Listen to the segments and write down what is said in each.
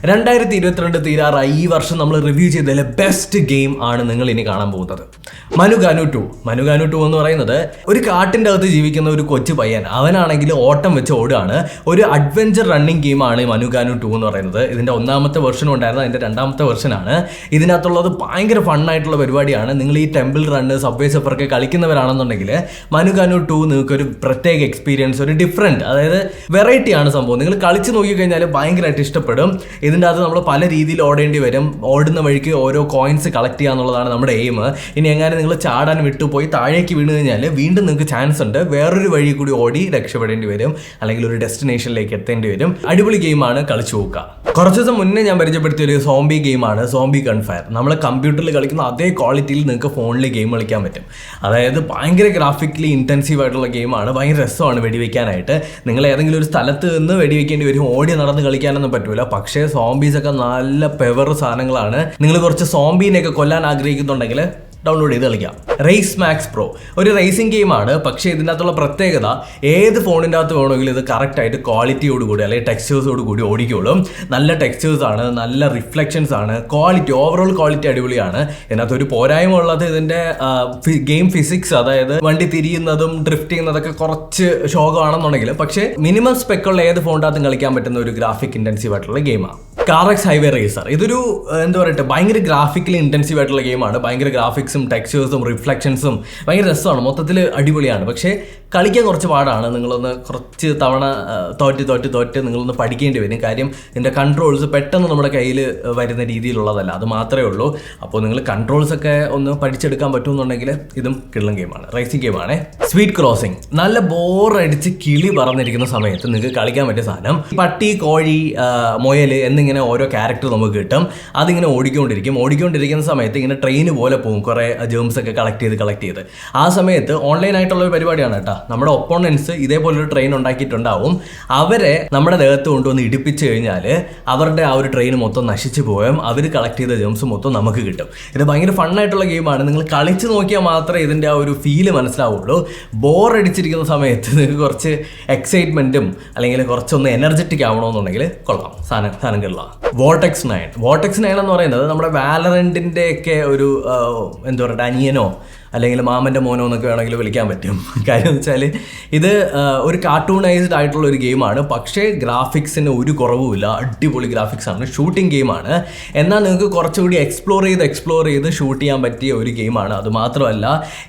2022 തീരാറായി. ഈ വർഷം നമ്മൾ റിവ്യൂ ചെയ്തതിലെ ബെസ്റ്റ് ഗെയിം ആണ് നിങ്ങൾ ഇനി കാണാൻ പോകുന്നത്. മനുഗാനു 2. മനുഗാനു 2 എന്ന് പറയുന്നത് ഒരു കാട്ടിൻ്റെ അകത്ത് ജീവിക്കുന്ന ഒരു കൊച്ചു പയ്യൻ. അവനാണെങ്കിൽ ഓട്ടം വെച്ച് ഓടുകയാണ്. ഒരു അഡ്വഞ്ചർ റണ്ണിങ് ഗെയിമാണ് മനുഗാനു 2 എന്ന് പറയുന്നത്. ഇതിൻ്റെ ഒന്നാമത്തെ വെർഷനും ഉണ്ടായിരുന്നു, അതിൻ്റെ രണ്ടാമത്തെ വെർഷനാണ്. ഇതിനകത്തുള്ളത് ഭയങ്കര ഫണ്ണായിട്ടുള്ള പരിപാടിയാണ്. നിങ്ങൾ ഈ ടെമ്പിൾ റണ്ണ്, സബ്വേ സഫറൊക്കെ കളിക്കുന്നവരാണെന്നുണ്ടെങ്കിൽ മനുഗാനു 2 നിങ്ങൾക്കൊരു പ്രത്യേക എക്സ്പീരിയൻസ്, ഒരു ഡിഫറെൻറ്റ്, അതായത് വെറൈറ്റിയാണ് സംഭവം. നിങ്ങൾ കളിച്ച് നോക്കിക്കഴിഞ്ഞാൽ ഭയങ്കരമായിട്ട് ഇഷ്ടപ്പെടും. ഇതിൻ്റെ അകത്ത് നമ്മൾ പല രീതിയിൽ ഓടേണ്ടി വരും. ഓടുന്ന വഴിക്ക് ഓരോ കോയിൻസ് കളക്ട് ചെയ്യുക എന്നുള്ളതാണ് നമ്മുടെ എയിം. ഇനി എങ്ങനെ നിങ്ങൾ ചാടാൻ വിട്ടുപോയി താഴേക്ക് വീണ് കഴിഞ്ഞാൽ വീണ്ടും നിങ്ങൾക്ക് ചാൻസ് ഉണ്ട് വേറൊരു വഴി കൂടി ഓടി രക്ഷപ്പെടേണ്ടി വരും, അല്ലെങ്കിൽ ഒരു ഡെസ്റ്റിനേഷനിലേക്ക് എത്തേണ്ടി വരും. അടിപൊളി ഗെയിമാണ്, കളിച്ചു നോക്കുക. കുറച്ച് ദിവസം മുന്നേ ഞാൻ പരിചയപ്പെടുത്തിയ ഒരു സോംബി ഗെയിമാണ് സോംബി ഗൺഫയർ. നമ്മൾ കമ്പ്യൂട്ടറിൽ കളിക്കുന്ന അതേ ക്വാളിറ്റിയിൽ നിങ്ങൾക്ക് ഫോണിൽ ഗെയിം കളിക്കാൻ പറ്റും. അതായത് ഭയങ്കര ഗ്രാഫിക്കലി ഇൻറ്റൻസീവ് ആയിട്ടുള്ള ഗെയിമാണ്. ഭയങ്കര രസമാണ് വെടിവെക്കാനായിട്ട്. നിങ്ങൾ ഏതെങ്കിലും ഒരു സ്ഥലത്ത് നിന്ന് വെടിവെക്കേണ്ടി വരും, ഓടി നടന്ന് കളിക്കാനൊന്നും പറ്റൂല. പക്ഷേ സോംബീസൊക്കെ നല്ല പെവർ സാധനങ്ങളാണ്. നിങ്ങൾ കുറച്ച് സോംബീനെയൊക്കെ കൊല്ലാൻ ആഗ്രഹിക്കുന്നുണ്ടെങ്കിൽ ഡൗൺലോഡ് ചെയ്ത് കളിക്കാം. റേസ് മാക്സ് പ്രോ ഒരു റേസിംഗ് ഗെയിമാണ്. പക്ഷേ ഇതിൻ്റെ അകത്തുള്ള പ്രത്യേകത, ഏത് ഫോണിൻ്റെ അകത്ത് വേണമെങ്കിലും ഇത് കറക്റ്റായിട്ട് ക്വാളിറ്റിയോട് കൂടി അല്ലെങ്കിൽ ടെക്സ്ചേഴ്സോട് കൂടി ഓടിക്കോളും. നല്ല ടെക്സ്ചേഴ്സ് ആണ്, നല്ല റിഫ്ലക്ഷൻസ് ആണ്, ക്വാളിറ്റി, ഓവറോൾ ക്വാളിറ്റി അടിപൊളിയാണ്. ഇതിനകത്ത് ഒരു പോരായ്മ ഉള്ളത് ഇതിൻ്റെ ഗെയിം ഫിസിക്സ്, അതായത് വണ്ടി തിരിയുന്നതും ഡ്രിഫ്റ്റ് ചെയ്യുന്നതൊക്കെ കുറച്ച് ശോകമാണെന്നുണ്ടെങ്കിൽ, പക്ഷേ മിനിമം സ്പെക്കുള്ള ഏത് ഫോണിൻ്റെ അകത്തും കളിക്കാൻ പറ്റുന്ന ഒരു ഗ്രാഫിക് ഇൻറ്റൻസീവ് ആയിട്ടുള്ള ഗെയിമാണ്. CARX ഹൈവേ റേസർ ഇതൊരു എന്താ പറയട്ടെ, ഭയങ്കര ഗ്രാഫിക്കലി ഇൻറ്റൻസീവ് ആയിട്ടുള്ള ഗെയിമാണ്. ഭയങ്കര ഗ്രാഫിക്സും ടെക്സ്ചേഴ്സും റിഫ്ലക്ഷൻസും ഭയങ്കര രസമാണ്, മൊത്തത്തിൽ അടിപൊളിയാണ്. പക്ഷേ കളിക്കാൻ കുറച്ച് പാടാണ്. നിങ്ങളൊന്ന് കുറച്ച് തവണ തോറ്റ് നിങ്ങളൊന്ന് പഠിക്കേണ്ടി വരും. കാര്യം ഇതിൻ്റെ കൺട്രോൾസ് പെട്ടെന്ന് നമ്മുടെ കയ്യിൽ വരുന്ന രീതിയിലുള്ളതല്ല, അത് മാത്രമേ ഉള്ളൂ. അപ്പോൾ നിങ്ങൾ കൺട്രോൾസൊക്കെ ഒന്ന് പഠിച്ചെടുക്കാൻ പറ്റുമെന്നുണ്ടെങ്കിൽ ഇതും കിള്ളം ഗെയിമാണ്, റേസിംഗ് ഗെയിമാണ്. സ്വീറ്റ് ക്രോസിംഗ് നല്ല ബോറടിച്ച് കിളി പറന്നിരിക്കുന്ന സമയത്ത് നിങ്ങൾക്ക് കളിക്കാൻ പറ്റിയ സാധനം. പട്ടി, കോഴി, മുയൽ എന്നിങ്ങനെ ഓരോ ക്യാരക്ടർ നമുക്ക് കിട്ടും. അതിങ്ങനെ ഓടിക്കൊണ്ടിരിക്കുന്ന സമയത്ത് ഇങ്ങനെ ട്രെയിൻ പോലെ പോകും, കുറേ ജേംസ് ഒക്കെ കളക്ട് ചെയ്ത്. ആ സമയത്ത് ഓൺലൈൻ ആയിട്ടുള്ള ഒരു പരിപാടിയാണ് കേട്ടോ. നമ്മുടെ ഒപ്പോണൻസ് ഇതേപോലൊരു ട്രെയിൻ ഉണ്ടാക്കിയിട്ടുണ്ടാവും. അവരെ നമ്മുടെ ദേഹത്ത് കൊണ്ടുവന്ന് ഇടിപ്പിച്ച് കഴിഞ്ഞാൽ അവരുടെ ആ ഒരു ട്രെയിൻ മൊത്തം നശിച്ചു പോയും അവർ കളക്ട് ചെയ്ത ജേംസ് മൊത്തം നമുക്ക് കിട്ടും. ഇത് ഭയങ്കര ഫണ്ണായിട്ടുള്ള ഗെയിമാണ്. നിങ്ങൾ കളിച്ച് നോക്കിയാൽ മാത്രമേ ഇതിൻ്റെ ആ ഒരു ഫീല് മനസ്സിലാവുള്ളൂ. ബോറടിച്ചിരിക്കുന്ന സമയത്ത് നിങ്ങൾക്ക് കുറച്ച് എക്സൈറ്റ്മെൻറ്റും അല്ലെങ്കിൽ കുറച്ചൊന്ന് എനർജറ്റിക് ആവണമെന്നുണ്ടെങ്കിൽ കൊള്ളാം, സാധനം കൊള്ളാം. VORTEX 9 എന്ന് പറയുന്നത് നമ്മുടെ വാലറന്റിൻ്റെ ഒക്കെ ഒരു എന്താ പറയുക, അനിയനോ അല്ലെങ്കിൽ മാമൻ്റെ മോനോ എന്നൊക്കെ വേണമെങ്കിൽ വിളിക്കാൻ പറ്റും. കാര്യം എന്ന് വെച്ചാൽ ഇത് ഒരു കാർട്ടൂണൈസ്ഡ് ആയിട്ടുള്ള ഒരു ഗെയിമാണ്. പക്ഷേ ഗ്രാഫിക്സിന് ഒരു കുറവുമില്ല, അടിപൊളി ഗ്രാഫിക്സ് ആണ്. ഷൂട്ടിംഗ് ഗെയിമാണ്. എന്നാൽ നിങ്ങൾക്ക് കുറച്ചുകൂടി എക്സ്പ്ലോർ ചെയ്ത് ഷൂട്ട് ചെയ്യാൻ പറ്റിയ ഒരു ഗെയിമാണ്. അതുമാത്രമല്ല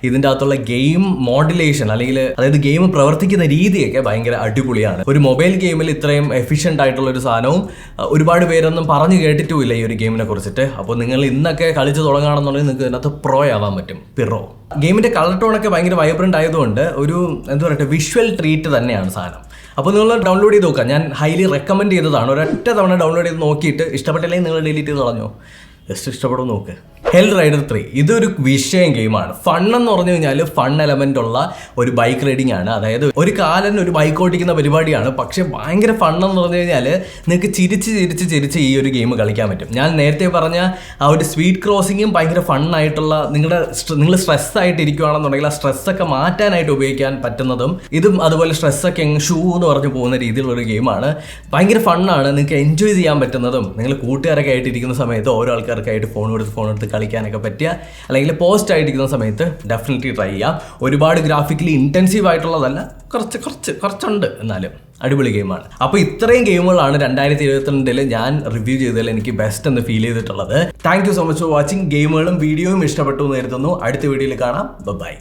ഇതിൻ്റെ അകത്തുള്ള ഗെയിം മോഡുലേഷൻ, അല്ലെങ്കിൽ അതായത് ഗെയിം പ്രവർത്തിക്കുന്ന രീതിയൊക്കെ ഭയങ്കര അടിപൊളിയാണ്. ഒരു മൊബൈൽ ഗെയിമിൽ ഇത്രയും എഫിഷ്യൻ്റ് ആയിട്ടുള്ള ഒരു സാധനവും ഒരുപാട് പേരൊന്നും പറഞ്ഞു കേട്ടിട്ടുമില്ല ഈ ഒരു ഗെയിമിനെ കുറിച്ചിട്ട്. അപ്പോൾ നിങ്ങൾ ഇന്നൊക്കെ കളിച്ച് തുടങ്ങുകയാണെന്നുണ്ടെങ്കിൽ നിങ്ങൾക്ക് ഇതിനകത്ത് പ്രോ ആവാൻ പറ്റും. പിറോ ഗെയിമിൻ്റെ കളർ ടോണൊക്കെ ഭയങ്കര വൈബ്രൻ്റ് ആയതുകൊണ്ട് ഒരു എന്താ പറയുക, വിഷ്വൽ ട്രീറ്റ് തന്നെയാണ് സാധനം. അപ്പോൾ നിങ്ങൾ ഡൗൺലോഡ് ചെയ്ത് നോക്കാം. ഞാൻ ഹൈലി റെക്കമെൻഡ് ചെയ്തതാണ്. ഒരൊറ്റ തവണ ഡൗൺലോഡ് ചെയ്ത് നോക്കിയിട്ട് ഇഷ്ടപ്പെട്ടില്ലെങ്കിൽ നിങ്ങൾ ഡിലീറ്റ് ചെയ്ത് കളഞ്ഞോ. ജസ്റ്റ് ഇഷ്ടപ്പെടും നോക്ക്. HELLRIDER 3 ഇതൊരു വിഷയം ഗെയിമാണ്. ഫണ്ണെന്ന് പറഞ്ഞു കഴിഞ്ഞാൽ ഫൺ എലമെൻ്റ് ഉള്ള ഒരു ബൈക്ക് റൈഡിംഗ് ആണ്. അതായത് ഒരു കാലൻ ഒരു ബൈക്ക് ഓടിക്കുന്ന പരിപാടിയാണ്. പക്ഷേ ഭയങ്കര ഫണ്ണെന്ന് പറഞ്ഞു കഴിഞ്ഞാൽ നിങ്ങൾക്ക് ചിരിച്ച് ഈ ഒരു ഗെയിം കളിക്കാൻ പറ്റും. ഞാൻ നേരത്തെ പറഞ്ഞ ആ ഒരു സ്വീറ്റ് ക്രോസിങ്ങും ഭയങ്കര ഫണ്ണായിട്ടുള്ള, നിങ്ങൾ സ്ട്രെസ്സായിട്ട് ഇരിക്കുകയാണെന്നുണ്ടെങ്കിൽ ആ സ്ട്രെസ്സൊക്കെ മാറ്റാനായിട്ട് ഉപയോഗിക്കാൻ പറ്റുന്നതും ഇതും അതുപോലെ സ്ട്രെസ്സൊക്കെ ഷൂ എന്ന് പറഞ്ഞു പോകുന്ന രീതിയിലുള്ളൊരു ഗെയിമാണ്. ഭയങ്കര ഫണ്ണാണ്, നിങ്ങൾക്ക് എൻജോയ് ചെയ്യാൻ പറ്റുന്നതും. നിങ്ങൾ കൂട്ടുകാരൊക്കെ ആയിട്ട് ഇരിക്കുന്ന സമയത്ത് ഓരോ ആൾക്കാർക്കായിട്ട് ഫോൺ എടുത്ത് കളിക്കാനൊക്കെ പറ്റിയ, അല്ലെങ്കിൽ പോസ്റ്റ് ആയിട്ടിരിക്കുന്ന സമയത്ത് ഡെഫിനറ്റ്ലി ട്രൈ ചെയ്യാം. ഒരുപാട് ഗ്രാഫിക്കലി ഇൻറ്റൻസീവ് ആയിട്ടുള്ളതല്ല, കുറച്ചുണ്ട്, എന്നാലും അടിപൊളി ഗെയിമാണ്. അപ്പോൾ ഇത്രയും ഗെയിമുകളാണ് 2022 ഞാൻ റിവ്യൂ ചെയ്തതിൽ എനിക്ക് ബെസ്റ്റ് എന്ന് ഫീൽ ചെയ്തിട്ടുള്ളത്. Thank you so much for watching. ഗെയിമുകളും വീഡിയോയും ഇഷ്ടപ്പെട്ടു എന്ന് കരുതുന്നു. അടുത്ത വീഡിയോയിൽ കാണാം. ബൈ.